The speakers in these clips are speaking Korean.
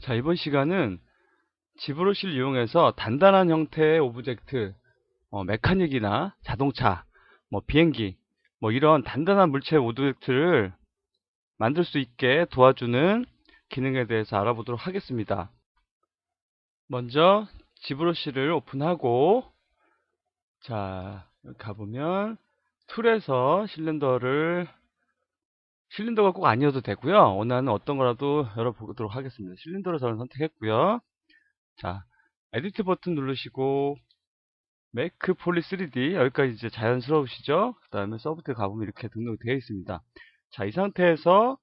자, 이번 시간은 지브러시를 이용해서 단단한 형태의 오브젝트, 메카닉이나 자동차, 비행기, 이런 단단한 물체 오브젝트를 만들 수 있게 도와주는 기능에 대해서 알아보도록 하겠습니다. 먼저 지브러시를 오픈하고, 자, 여기 가보면 툴에서 실린더가 꼭 아니어도 되고요. 원하는 어떤 거라도 열어보도록 하겠습니다. 실린더를 저는 선택했고요. 자, 에디트 버튼 누르시고 메이크 폴리 3D 여기까지 이제 자연스러우시죠? 그 다음에 서브트 가보면 이렇게 등록이 되어 있습니다. 자, 이 상태에서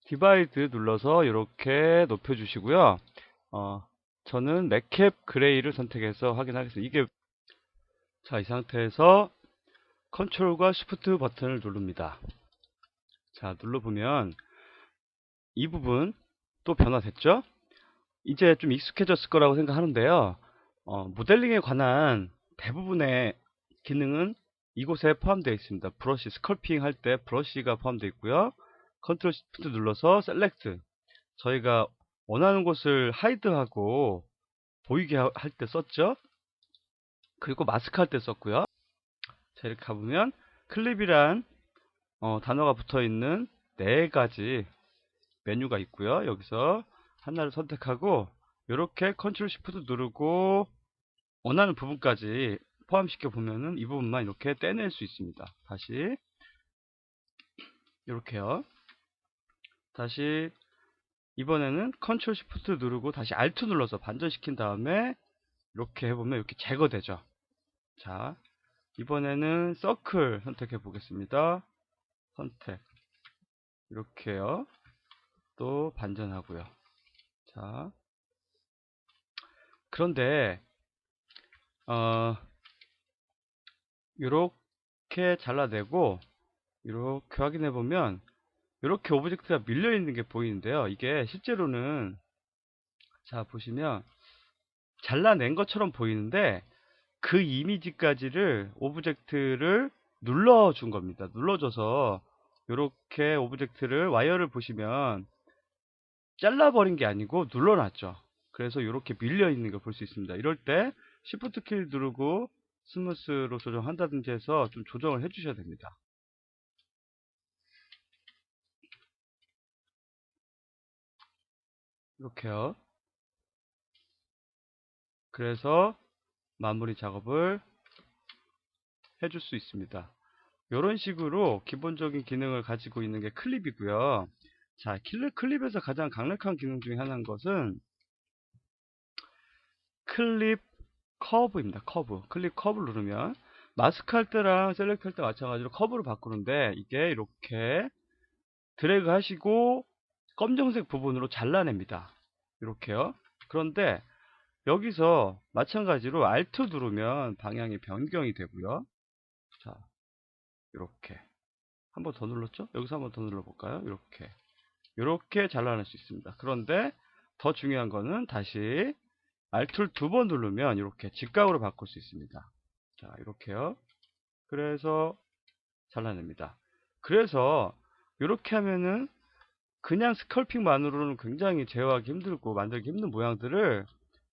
디바이드 눌러서 이렇게 높여주시고요. 저는 맥캡 그레이를 선택해서 확인하겠습니다. 자, 이 상태에서 컨트롤과 쉬프트 버튼을 누릅니다. 자, 눌러보면 이 부분 또 변화됐죠? 이제 좀 익숙해졌을 거라고 생각하는데요. 모델링에 관한 대부분의 기능은 이곳에 포함되어 있습니다. 브러쉬, 스컬핑 할 때 브러쉬가 포함되어 있고요. 컨트롤 시프트 눌러서 셀렉트. 저희가 원하는 곳을 하이드하고 보이게 할 때 썼죠. 그리고 마스크 할 때 썼고요. 자, 이렇게 가보면 클립이란 단어가 붙어 있는 네 가지 메뉴가 있고요. 여기서 하나를 선택하고 이렇게 컨트롤 시프트 누르고 원하는 부분까지 포함시켜 보면은 이 부분만 이렇게 떼낼 수 있습니다. 다시 이렇게요. 다시 이번에는 컨트롤 시프트 누르고 다시 알트 눌러서 반전시킨 다음에 이렇게 해보면 이렇게 제거되죠. 자, 이번에는 서클 선택해 보겠습니다. 선택 이렇게요. 또 반전하고요. 자, 그런데 이렇게 잘라내고 이렇게 확인해 보면 이렇게 오브젝트가 밀려 있는 게 보이는데요. 이게 실제로는 자 보시면 잘라낸 것처럼 보이는데 그 이미지까지를 오브젝트를 눌러준 겁니다. 눌러줘서 이렇게 오브젝트를 와이어를 보시면 잘라버린 게 아니고 눌러놨죠. 그래서 이렇게 밀려 있는 걸 볼 수 있습니다. 이럴 때 Shift 키 누르고 스무스로 조정한다든지 해서 좀 조정을 해주셔야 됩니다. 이렇게요. 그래서 마무리 작업을 해줄 수 있습니다. 이런 식으로 기본적인 기능을 가지고 있는 게 클립이고요. 자, 클립에서 가장 강력한 기능 중에 하나인 것은 클립 커브입니다. 커브. 클립 커브를 누르면 마스크 할 때랑 셀렉트 할 때 마찬가지로 커브를 바꾸는데 이게 이렇게 드래그 하시고 검정색 부분으로 잘라냅니다. 이렇게요. 그런데 여기서 마찬가지로 Alt 누르면 방향이 변경이 되고요. 자, 이렇게 한 번 더 눌렀죠? 여기서 한 번 더 눌러볼까요? 이렇게 잘라낼 수 있습니다. 그런데 더 중요한 거는 다시 Alt를 두 번 누르면 이렇게 직각으로 바꿀 수 있습니다. 자, 이렇게요. 그래서 잘라냅니다. 그래서 이렇게 하면은 그냥 스컬핑만으로는 굉장히 제어하기 힘들고 만들기 힘든 모양들을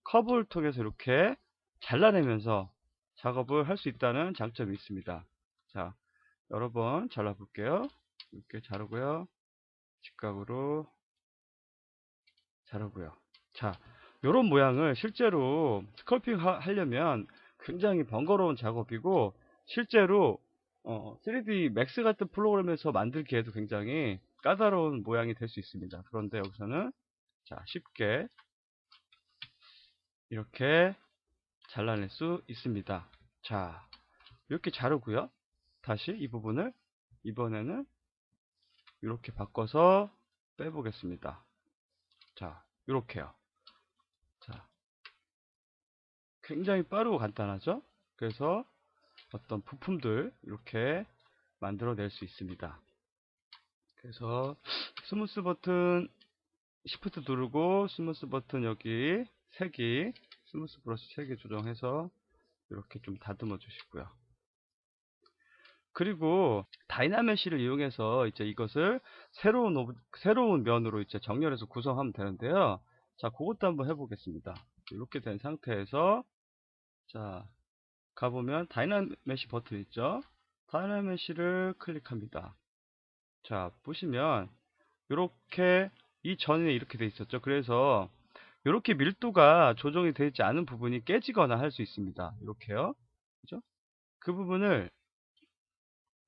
커브를 통해서 이렇게 잘라내면서 작업을 할 수 있다는 장점이 있습니다. 자, 여러 번 잘라볼게요. 이렇게 자르고요. 직각으로 자르고요. 자, 이런 모양을 실제로 스컬핑 하려면 굉장히 번거로운 작업이고 실제로 3D 맥스 같은 프로그램에서 만들기에도 굉장히 까다로운 모양이 될 수 있습니다. 그런데 여기서는 자, 쉽게 이렇게 잘라낼 수 있습니다. 자, 이렇게 자르고요. 다시 이 부분을 이번에는 이렇게 바꿔서 빼보겠습니다. 자, 이렇게요. 자, 굉장히 빠르고 간단하죠? 그래서 어떤 부품들 이렇게 만들어낼 수 있습니다. 그래서 스무스 버튼 시프트 누르고 스무스 버튼 여기 색이 스무스 브러쉬 색이 조정해서 이렇게 좀 다듬어 주시고요. 그리고 다이나메시를 이용해서 이제 이것을 새로운 면으로 이제 정렬해서 구성하면 되는데요. 자, 그것도 한번 해보겠습니다. 이렇게 된 상태에서 자, 가보면 다이나메시 버튼 있죠? 다이나메시를 클릭합니다. 자, 보시면 이렇게 이전에 이렇게 돼 있었죠. 그래서 이렇게 밀도가 조정이 되지 않은 부분이 깨지거나 할 수 있습니다. 이렇게요. 그죠? 그 부분을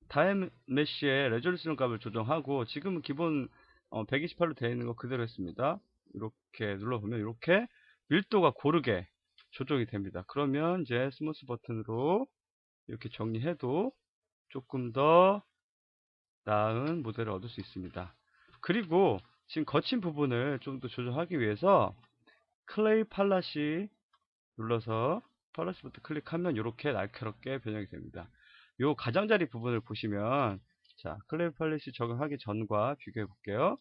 다이메시의 레졸루션 값을 조정하고 지금은 기본 128로 되어 있는 거 그대로 했습니다. 이렇게 눌러보면 이렇게 밀도가 고르게 조정이 됩니다. 그러면 이제 스무스 버튼으로 이렇게 정리해도 조금 더 나은 모델을 얻을 수 있습니다. 그리고 지금 거친 부분을 좀 더 조정하기 위해서 클레이 팔라시 눌러서 팔라시 버튼 클릭하면 이렇게 날카롭게 변형이 됩니다. 요 가장자리 부분을 보시면 자, 클레이 팔라시 적용하기 전과 비교해 볼게요.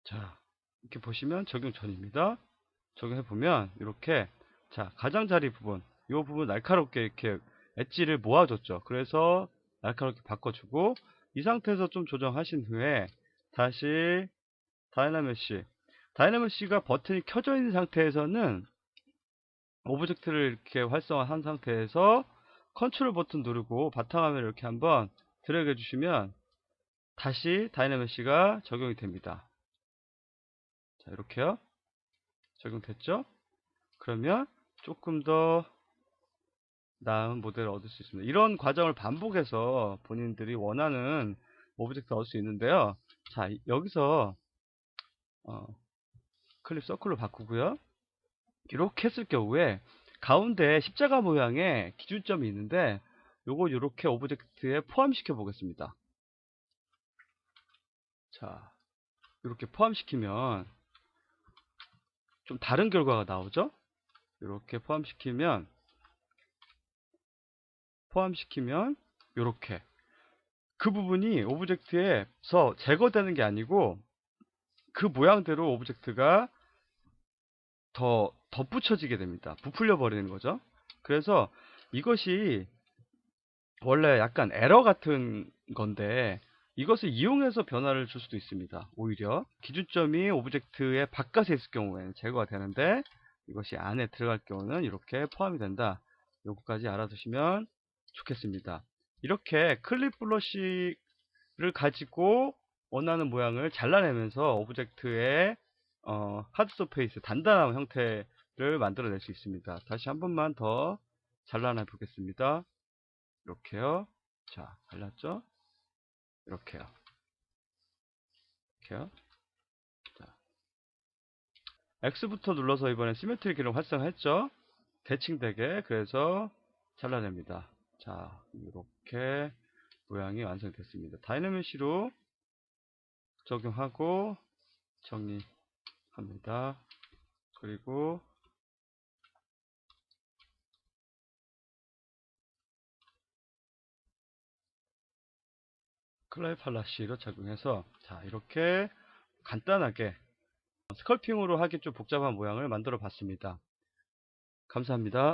자, 이렇게 보시면 적용 전입니다. 적용해 보면 이렇게 자, 가장자리 부분 요 부분 날카롭게 이렇게 엣지를 모아줬죠. 그래서 날카롭게 바꿔주고 이 상태에서 좀 조정하신 후에 다시 다이나메시가 버튼이 켜져 있는 상태에서는 오브젝트를 이렇게 활성화한 상태에서 컨트롤 버튼 누르고 바탕화면을 이렇게 한번 드래그 해주시면 다시 다이나메시가 적용이 됩니다. 자, 이렇게요. 적용됐죠? 그러면 조금 더 나은 모델을 얻을 수 있습니다. 이런 과정을 반복해서 본인들이 원하는 오브젝트를 얻을 수 있는데요. 자, 여기서 클립 서클로 바꾸고요. 이렇게 했을 경우에 가운데 십자가 모양의 기준점이 있는데 요거 이렇게 오브젝트에 포함시켜 보겠습니다. 자, 이렇게 포함시키면 좀 다른 결과가 나오죠? 이렇게 포함시키면 이렇게 그 부분이 오브젝트에서 제거되는 게 아니고 그 모양대로 오브젝트가 더 덧붙여지게 됩니다. 부풀려 버리는 거죠. 그래서 이것이 원래 약간 에러 같은 건데 이것을 이용해서 변화를 줄 수도 있습니다. 오히려 기준점이 오브젝트의 바깥에 있을 경우에는 제거가 되는데 이것이 안에 들어갈 경우는 이렇게 포함이 된다. 요거까지 알아두시면 좋겠습니다. 이렇게 클립 브러쉬를 가지고 원하는 모양을 잘라내면서 오브젝트의 하드 서페이스 단단한 형태를 만들어낼 수 있습니다. 다시 한 번만 더 잘라내 보겠습니다. 이렇게요. 자, 잘랐죠? 이렇게요. 이렇게요. 자, X부터 눌러서 이번엔 시메트리 기능 활성화했죠? 대칭되게. 그래서 잘라냅니다. 자, 이렇게 모양이 완성됐습니다. 다이내믹시로 적용하고 정리합니다. 그리고 클라이 팔라시로 적용해서 자, 이렇게 간단하게 스컬핑으로 하기 좀 복잡한 모양을 만들어 봤습니다. 감사합니다.